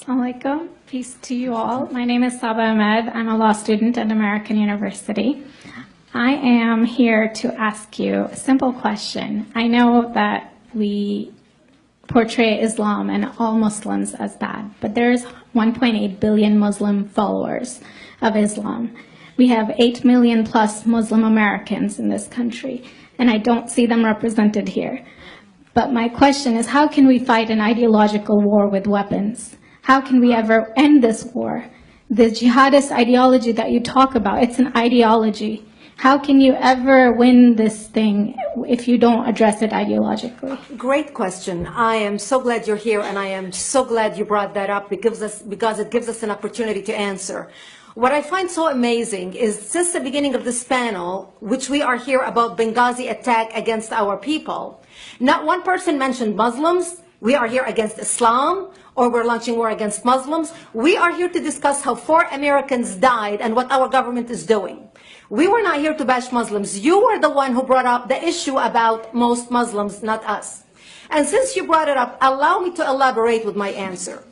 Alaikum. Peace to you all. My name is Saba Ahmed. I'm a law student at American University. I am here to ask you a simple question. I know that we portray Islam and all Muslims as bad, but there's 1.8 billion Muslim followers of Islam. We have 8 million plus Muslim Americans in this country, and I don't see them represented here. But my question is, how can we fight an ideological war with weapons? How can we ever end this war? The jihadist ideology that you talk about, it's an ideology. How can you ever win this thing if you don't address it ideologically? Great question. I am so glad you're here, and I am so glad you brought that up because it gives us an opportunity to answer. What I find so amazing is since the beginning of this panel, which we are here about Benghazi attack against our people, not one person mentioned Muslims. We are here against Islam, or we're launching war against Muslims. We are here to discuss how 4 Americans died and what our government is doing. We were not here to bash Muslims. You were the one who brought up the issue about most Muslims, not us. And since you brought it up, allow me to elaborate with my answer.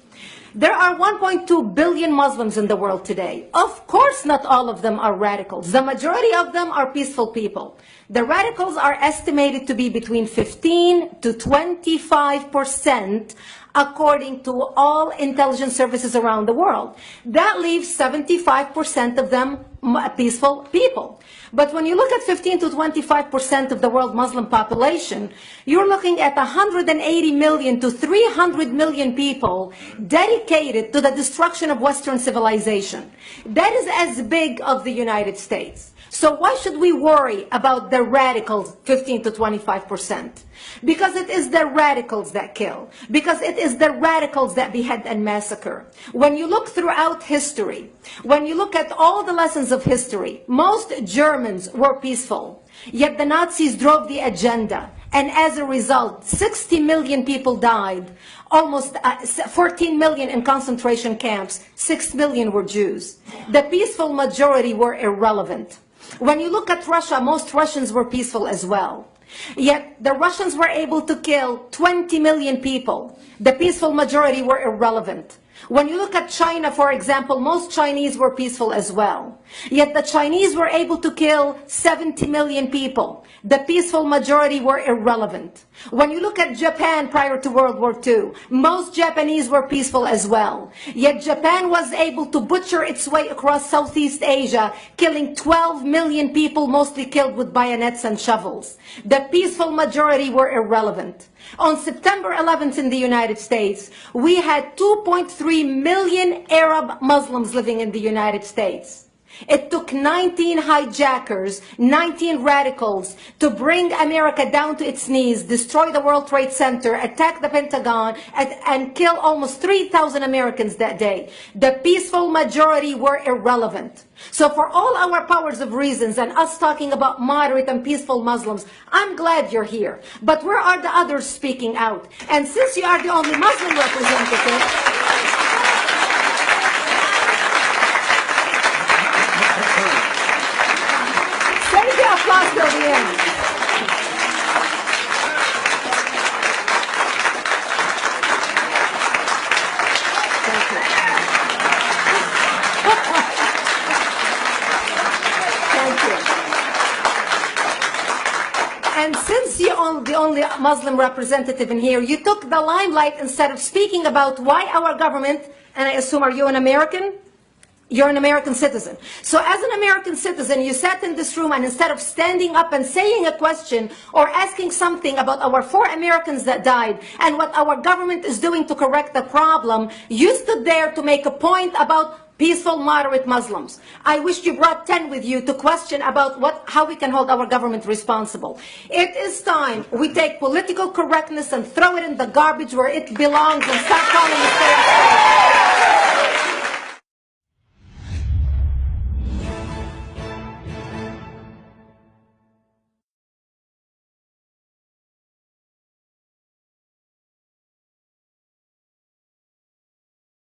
There are 1.2 billion Muslims in the world today. Of course, not all of them are radicals. The majority of them are peaceful people. The radicals are estimated to be between 15 to 25%, according to all intelligence services around the world. That leaves 75% of them peaceful people. But when you look at 15 to 25% of the world Muslim population, you're looking at 180 million to 300 million people dedicated to the destruction of Western civilization. That is as big as the United States. So why should we worry about the radicals, 15 to 25%? Because it is the radicals that kill. Because it is the radicals that behead and massacre. When you look throughout history, when you look at all the lessons of history, most Germans were peaceful. Yet the Nazis drove the agenda. And as a result, 60 million people died. Almost 14 million in concentration camps. 6 million were Jews. The peaceful majority were irrelevant. When you look at Russia, most Russians were peaceful as well. Yet the Russians were able to kill 20 million people. The peaceful majority were irrelevant. When you look at China, for example, most Chinese were peaceful as well. Yet the Chinese were able to kill 70 million people. The peaceful majority were irrelevant. When you look at Japan prior to World War II, most Japanese were peaceful as well. Yet Japan was able to butcher its way across Southeast Asia, killing 12 million people, mostly killed with bayonets and shovels. The peaceful majority were irrelevant. On September 11th in the United States, we had 2.3 million Arab Muslims living in the United States. It took 19 hijackers, 19 radicals to bring America down to its knees, destroy the World Trade Center, attack the Pentagon, and kill almost 3,000 Americans that day. The peaceful majority were irrelevant. So for all our powers of reasons and us talking about moderate and peaceful Muslims, I'm glad you're here. But where are the others speaking out? And since you are the only Muslim representative, applause till the end. Thank you. Thank you. And since you're the only Muslim representative in here, you took the limelight instead of speaking about why our government, and I assume, are you an American? You're an American citizen. So as an American citizen, you sat in this room and instead of standing up and saying a question or asking something about our 4 Americans that died and what our government is doing to correct the problem, you stood there to make a point about peaceful, moderate Muslims. I wish you brought 10 with you to question about how we can hold our government responsible. It is time we take political correctness and throw it in the garbage where it belongs and start calling it fair.